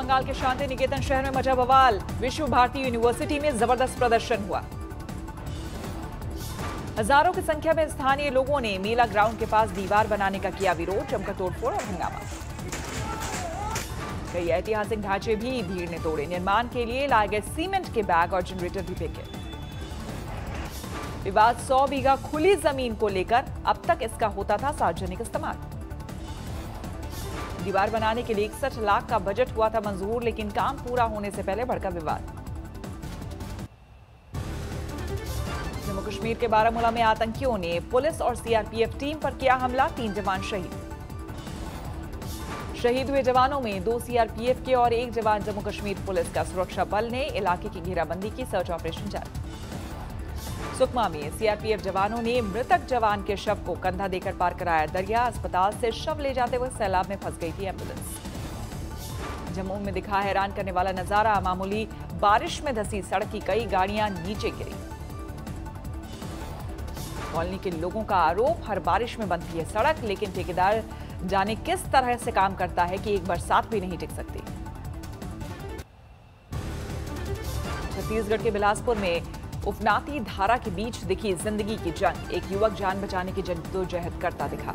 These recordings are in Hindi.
बंगाल के शांति निकेतन शहर में मचा बवाल। विश्व भारती यूनिवर्सिटी में जबरदस्त प्रदर्शन हुआ। हजारों की संख्या में स्थानीय लोगों ने मेला ग्राउंड के पास दीवार बनाने का किया विरोध, जमकर तोड़फोड़ और हंगामा। कई ऐतिहासिक ढांचे भी भीड़ ने तोड़े। निर्माण के लिए लाए गए सीमेंट के बैग और जनरेटर भी फेंके। विवाद 100 बीघा खुली जमीन को लेकर, अब तक इसका होता था सार्वजनिक इस्तेमाल। दीवार बनाने के लिए 61 लाख का बजट हुआ था मंजूर, लेकिन काम पूरा होने से पहले भड़का विवाद। जम्मू कश्मीर के बारामूला में आतंकियों ने पुलिस और सीआरपीएफ टीम पर किया हमला, 3 जवान शहीद। शहीद हुए जवानों में 2 सीआरपीएफ के और 1 जवान जम्मू कश्मीर पुलिस का। सुरक्षा बल ने इलाके की घेराबंदी की, सर्च ऑपरेशन जारी। सुकमा में सीआरपीएफ जवानों ने मृतक जवान के शव को कंधा देकर पार कराया दरिया। अस्पताल से शव ले जाते हुए सैलाब में फंस गई थी एम्बुलेंस। जम्मू में दिखा हैरान करने वाला नजारा। मामूली बारिश में धंसी सड़क की कई गाड़ियां नीचे गिरी। कॉलोनी के लोगों का आरोप, हर बारिश में बनती है सड़क, लेकिन ठेकेदार जाने किस तरह से काम करता है कि एक बरसात भी नहीं टिक सकती। छत्तीसगढ़ के बिलासपुर में उफनाती धारा के बीच दिखी जिंदगी की जंग। एक युवक जान बचाने की जद्दोजहद करता दिखा।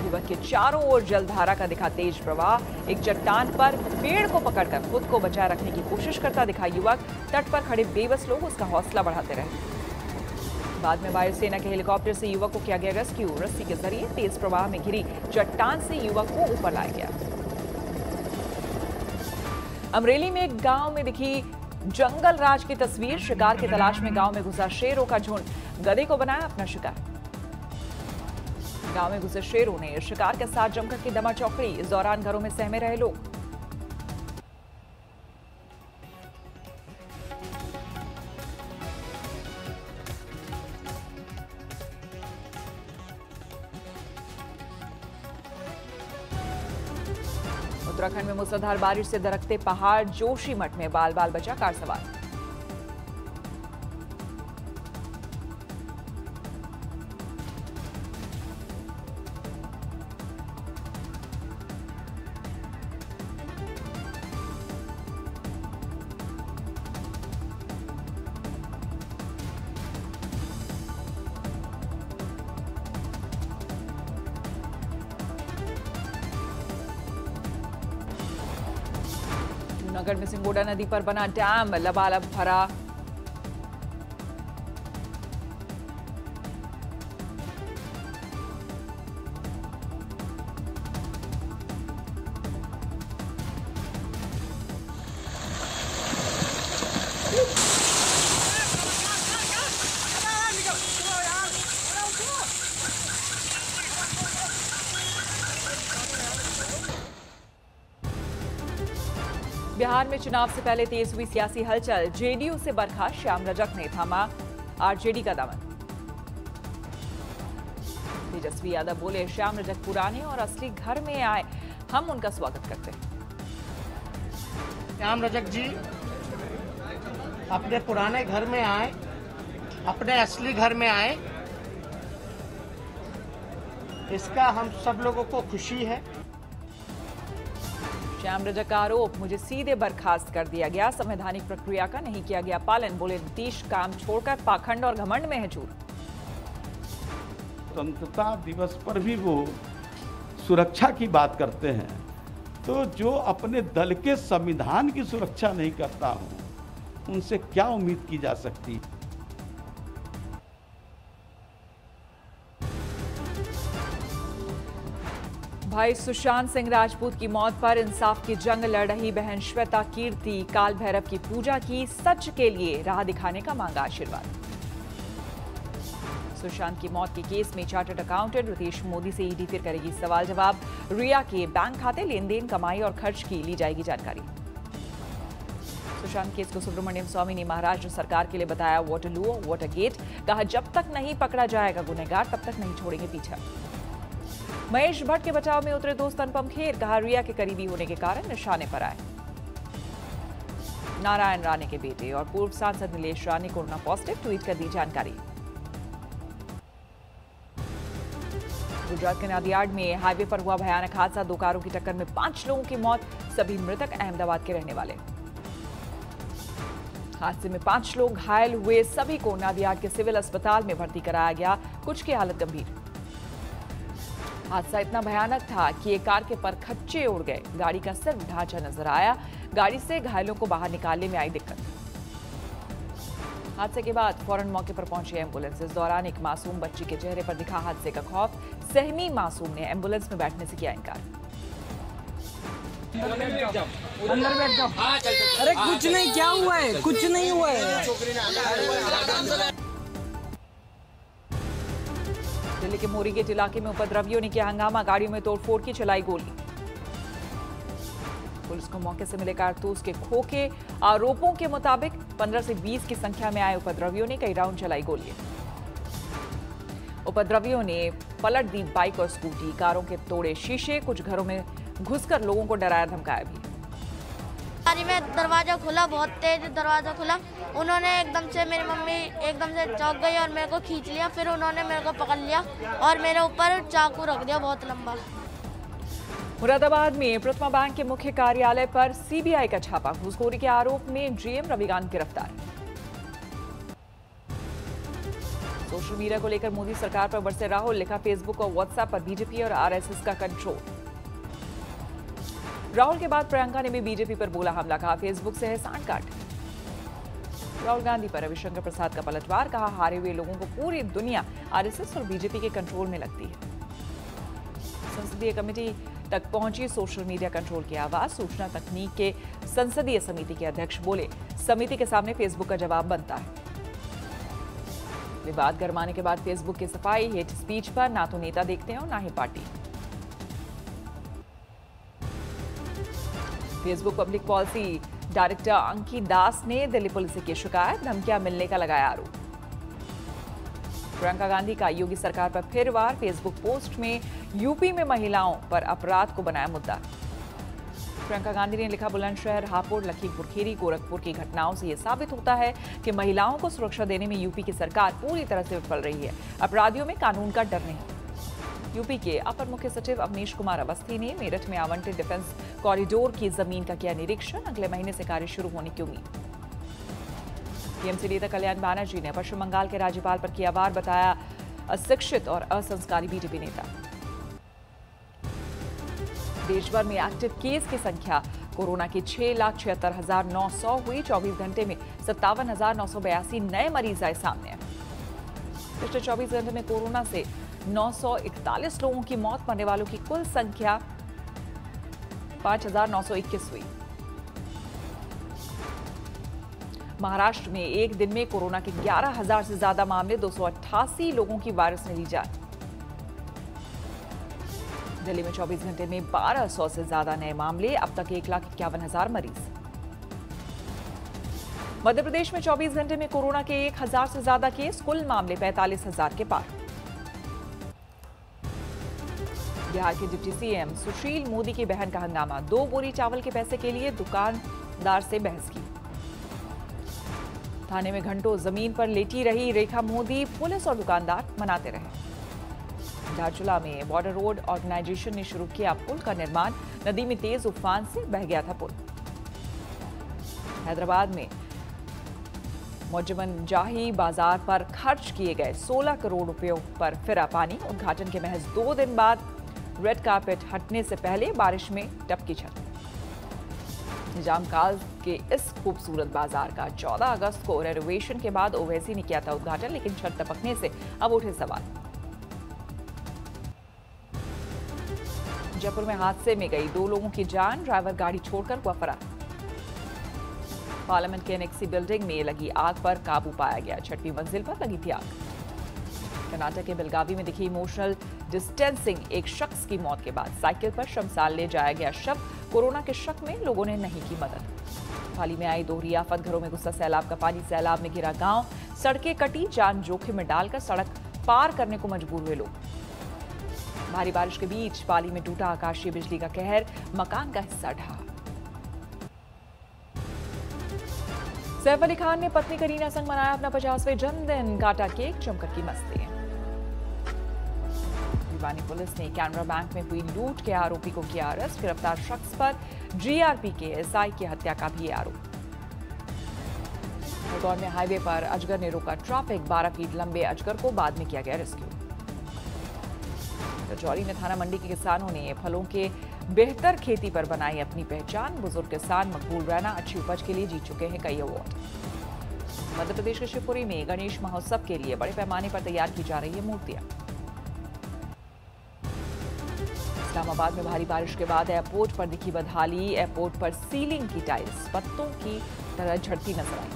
युवक के चारों ओर जलधारा का दिखा तेज प्रवाह। एक चट्टान पर पेड़ को पकड़कर खुद को बचाए रखने की कोशिश करता दिखा युवक। तट पर खड़े बेबस लोग उसका हौसला बढ़ाते रहे। बाद में वायुसेना के हेलीकॉप्टर से युवक को किया गया रेस्क्यू। रस्सी के जरिए तेज प्रवाह में घिरी चट्टान से युवक को ऊपर लाया गया। अमरेली में एक गांव में दिखी जंगल राज की तस्वीर। शिकार की तलाश में गांव में घुसा शेरों का झुंड। गधे को बनाया अपना शिकार। गांव में घुसे शेरों ने शिकार के साथ जमकर की दमा चौकड़ी। इस दौरान घरों में सहमे रहे लोग। उत्तराखंड में मूसलाधार बारिश से दरकते पहाड़। जोशीमठ में बाल बाल बचा कार सवार। जूनागढ़ में सिंगोड़ा नदी पर बना डैम लबालब भरा। बिहार में चुनाव से पहले तेज हुई सियासी हलचल। जेडीयू से बर्खास्त श्याम रजक ने थामा आरजेडी का दामन। तेजस्वी यादव बोले, श्याम रजक पुराने और असली घर में आए, हम उनका स्वागत करते हैं। श्याम रजक जी अपने पुराने घर में आए, अपने असली घर में आए, इसका हम सब लोगों को खुशी है। श्याम रजक का आरोप, मुझे सीधे बर्खास्त कर दिया गया, संवैधानिक प्रक्रिया का नहीं किया गया पालन। बोले, नीतीश काम छोड़कर पाखंड और घमंड में है चूर। स्वतंत्रता दिवस पर भी वो सुरक्षा की बात करते हैं, तो जो अपने दल के संविधान की सुरक्षा नहीं करता हूं, उनसे क्या उम्मीद की जा सकती। भाई सुशांत सिंह राजपूत की मौत पर इंसाफ की जंग लड़ रही बहन श्वेता कीर्ति। काल भैरव की पूजा की, सच के लिए राह दिखाने का मांगा आशीर्वाद। सुशांत की मौत के केस में चार्टर्ड अकाउंटेंट रितेश मोदी से ईडी फिर करेगी सवाल जवाब। रिया के बैंक खाते, लेन देन, कमाई और खर्च की ली जाएगी जानकारी। सुशांत केस को सुब्रमण्यम स्वामी ने महाराष्ट्र सरकार के लिए बताया वाटरलू वाटरगेट। कहा, जब तक नहीं पकड़ा जाएगा गुनहगार, तब तक नहीं छोड़ेंगे पीछा। महेश भट्ट के बचाव में उतरे दोस्त अनुपम खेर। कहा, रिया के करीबी होने के कारण निशाने पर आए। नारायण राणे के बेटे और पूर्व सांसद Nilesh Rane corona positive, tweet कर दी जानकारी। गुजरात के नादियाड में हाईवे पर हुआ भयानक हादसा, 2 कारों की टक्कर में 5 लोगों की मौत, सभी मृतक अहमदाबाद के रहने वाले। हादसे में 5 लोग घायल हुए, सभी को नादियाड के सिविल अस्पताल में भर्ती कराया गया, कुछ की हालत गंभीर। हादसा इतना भयानक था कि एक कार के परखच्चे उड़ गए, गाड़ी का सिर्फ ढांचा नजर आया, गाड़ी से घायलों को बाहर निकालने में आई दिक्कत। हादसे के बाद फौरन मौके पर पहुंची एम्बुलेंस। इस दौरान एक मासूम बच्ची के चेहरे पर दिखा हादसे का खौफ। सहमी मासूम ने एम्बुलेंस में बैठने से किया इनकार। अंदर बैठ जाओ। अरे कुछ नहीं, क्या हुआ है? कुछ नहीं हुआ है। दिल्ली के मोरी गेट इलाके में उपद्रवियों ने किया हंगामा, गाड़ियों में तोड़फोड़ की, चलाई गोली। पुलिस को मौके से मिले कारतूस के खोखे। आरोपों के मुताबिक 15 से 20 की संख्या में आए उपद्रवियों ने कई राउंड चलाई गोली। उपद्रवियों ने पलट दी बाइक और स्कूटी, कारों के तोड़े शीशे, कुछ घरों में घुसकर लोगों को डराया धमकाया भी। गाड़ी में दरवाजा खुला, बहुत तेज दरवाजा खुला, उन्होंने एकदम से, मेरी मम्मी एकदम से चौंक गई और मेरे को खींच लिया, फिर उन्होंने मेरे को पकड़ लिया और मेरे ऊपर चाकू रख दिया बहुत लंबा। मुरादाबाद में प्रतिमा बैंक के मुख्य कार्यालय पर सीबीआई का छापा, घूसखोरी के आरोप में जीएम रविकांत गिरफ्तार। सोशल मीडिया को लेकर मोदी सरकार पर बरसे राहुल, लिखा फेसबुक और व्हाट्सएप पर बीजेपी और आरएसएस का कंट्रोल। राहुल के बाद प्रियंका ने भी बीजेपी पर बोला हमला, कहा फेसबुक से है सांठ-गांठ। राहुल गांधी पर रविशंकर प्रसाद का पलटवार, कहा हारे हुए लोगों को पूरी दुनिया आरएसएस और बीजेपी के कंट्रोल में लगती है। संसदीय कमेटी तक पहुंची सोशल मीडिया कंट्रोल की आवाज, सूचना तकनीक के संसदीय समिति के अध्यक्ष बोले समिति के सामने फेसबुक का जवाब बनता है। विवाद गरमाने के बाद फेसबुक की सफाई, हेट स्पीच पर ना तो नेता देखते हैं और ना ही party. Facebook public policy director Ankit Das ने दिल्ली पुलिस से की शिकायत, धमकियां मिलने का लगाया आरोप। प्रियंका गांधी का योगी सरकार पर फिर वार, फेसबुक पोस्ट में यूपी में महिलाओं पर अपराध को बनाया मुद्दा। प्रियंका गांधी ने लिखा बुलंदशहर, हापुड़, लखीमपुर खीरी, गोरखपुर की घटनाओं से यह साबित होता है कि महिलाओं को सुरक्षा देने में यूपी की सरकार पूरी तरह से विफल रही है। अपराधियों में कानून का डर नहीं। यूपी के अपर मुख्य सचिव अवनीश कुमार अवस्थी ने मेरठ में आवंटित डिफेंस कॉरिडोर की जमीन का किया निरीक्षण, अगले महीने से कार्य शुरू होने की उम्मीद। टीएमसी नेता कल्याण बनर्जी ने पश्चिम बंगाल के राज्यपाल पर किया वार, बताया अशिक्षित और असंस्कारी बीजेपी नेता। देश भर में एक्टिव केस की संख्या कोरोना की 6,76,900 हुई, 24 घंटे में 57,982 नए मरीज आए सामने। पिछले 24 घंटे में कोरोना से 941 लोगों की मौत, मरने वालों की कुल संख्या 5,921 हुई। महाराष्ट्र में एक दिन में कोरोना के 11,000 से ज्यादा मामले, 288 लोगों की वायरस ने ली जान। दिल्ली में 24 घंटे में 1,200 से ज्यादा नए मामले, अब तक 1,51,000 मरीज। मध्य प्रदेश में 24 घंटे में कोरोना के 1,000 से ज्यादा केस, कुल मामले 45,000 के पार। बिहार के डिप्टी सीएम सुशील मोदी की बहन का हंगामा, 2 बोरी चावल के पैसे के लिए दुकानदार से बहस की। थाने में घंटों जमीन पर लेटी रही रेखा मोदी, पुलिस और दुकानदार मनाते रहे। धारचूला में बॉर्डर रोड ऑर्गेनाइजेशन ने शुरू किया पुल का निर्माण, नदी में तेज उफान से बह गया था पुल। हैदराबाद में मोजमन जाही बाजार पर खर्च किए गए 16 करोड़ रुपयों पर फिरा पानी, उद्घाटन के महज 2 दिन बाद रेड कार्पेट हटने से पहले बारिश में टपकी छत। निजाम काल के इस खूबसूरत बाजार का 14 अगस्त को रेनोवेशन के बाद ओवैसी ने किया था उद्घाटन, लेकिन छत टपकने से अब उठे सवाल। जयपुर में हादसे में गई 2 लोगों की जान, ड्राइवर गाड़ी छोड़कर हुआ फरार। पार्लियामेंट के एनेक्सी बिल्डिंग में लगी आग पर काबू पाया गया, 6वीं मंजिल पर लगी थी आग। कर्नाटक के बेलगावी में दिखी इमोशनल डिस्टेंसिंग, एक शख्स की मौत के बाद साइकिल पर शमशान ले जाया गया शव, कोरोना के शक में लोगों ने नहीं की मदद। हाल ही में आई दोहरी आफत, घरों में घुसा सैलाब का पानी, सैलाब में घिरा गांव, सड़कें कटी, जान जोखिम में डालकर सड़क पार करने को मजबूर हुए लोग। भारी बारिश के बीच पाली में टूटा आकाशीय बिजली का कहर, मकान का हिस्सा ढहा। सैफ अली खान ने पत्नी करीना संग मनाया अपना 50वें जन्मदिन, काटा केक, जमकर की मस्ती। भिवानी पुलिस ने कैनरा बैंक में हुई लूट के आरोपी को किया अरेस्ट। गिरफ्तार शख्स पर जीआरपी के एसआई की हत्या का भी आरोप। खरगोन में हाईवे पर अजगर ने रोका ट्रैफिक। 12 फीट लंबे अजगर को बाद में किया गया रेस्क्यू। रजौरी में थाना मंडी के किसानों ने फलों के बेहतर खेती पर बनाई अपनी पहचान। बुजुर्ग किसान मकबूल रैना अच्छी उपज के लिए जीत चुके हैं कई अवार्ड। मध्य प्रदेश के शिवपुरी में गणेश महोत्सव के लिए बड़े पैमाने पर तैयार की जा रही है मूर्तियां। इस्लामाबाद में भारी बारिश के बाद एयरपोर्ट पर दिखी बदहाली। एयरपोर्ट पर सीलिंग की टाइल्स पत्तों की तरह झड़ती नजर आई।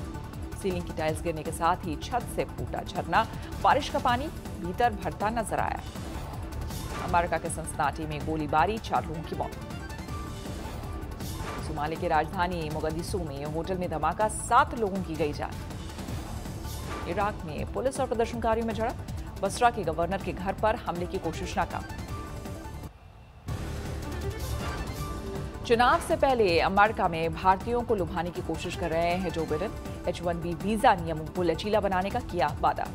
सीलिंग की टाइल्स गिरने के साथ ही छत से फूटा झरना। बारिश का पानी भीतर भरता नजर आया। अमेरिका के सिंसिनाटी में गोलीबारी, 4 लोगों की मौत। सोमालिया की राजधानी मोगादिशु में होटल में धमाका, 7 लोगों की गई जान। इराक में पुलिस और प्रदर्शनकारियों में झड़प। बसरा के गवर्नर के घर पर हमले की कोशिश नाकाम। चुनाव से पहले अमेरिका में भारतीयों को लुभाने की कोशिश कर रहे हैं जो बिडेन। H-1B वीजा नियमों को लचीला बनाने का किया वादा।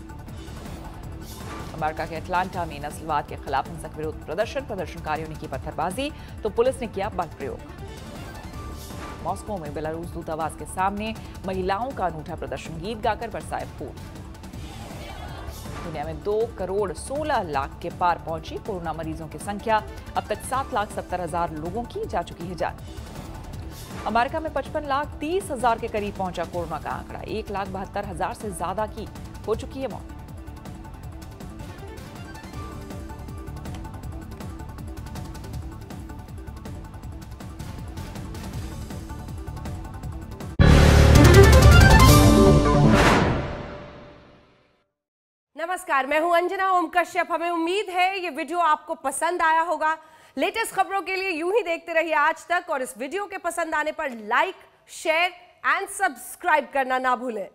अमेरिका के अटलांटा में नस्लवाद के खिलाफ हिंसक विरोध प्रदर्शन। प्रदर्शनकारियों ने की पत्थरबाजी तो पुलिस ने किया बल प्रयोग। मॉस्को में बेलारूस दूतावास के सामने महिलाओं का अनूठा प्रदर्शन। गीत गाकर बरसाए फूल। दुनिया में 2 करोड़ 16 लाख के पार पहुंची कोरोना मरीजों की संख्या। अब तक 7,70,000 लोगों की जा चुकी है जान। अमेरिका में 55,30,000 के करीब पहुंचा कोरोना का आंकड़ा। 1,72,000 से ज्यादा की हो चुकी है मौत। नमस्कार, मैं हूं अंजना ओम कश्यप। हमें उम्मीद है ये वीडियो आपको पसंद आया होगा। लेटेस्ट खबरों के लिए यूं ही देखते रहिए आज तक और इस वीडियो के पसंद आने पर लाइक, शेयर एंड सब्सक्राइब करना ना भूलें।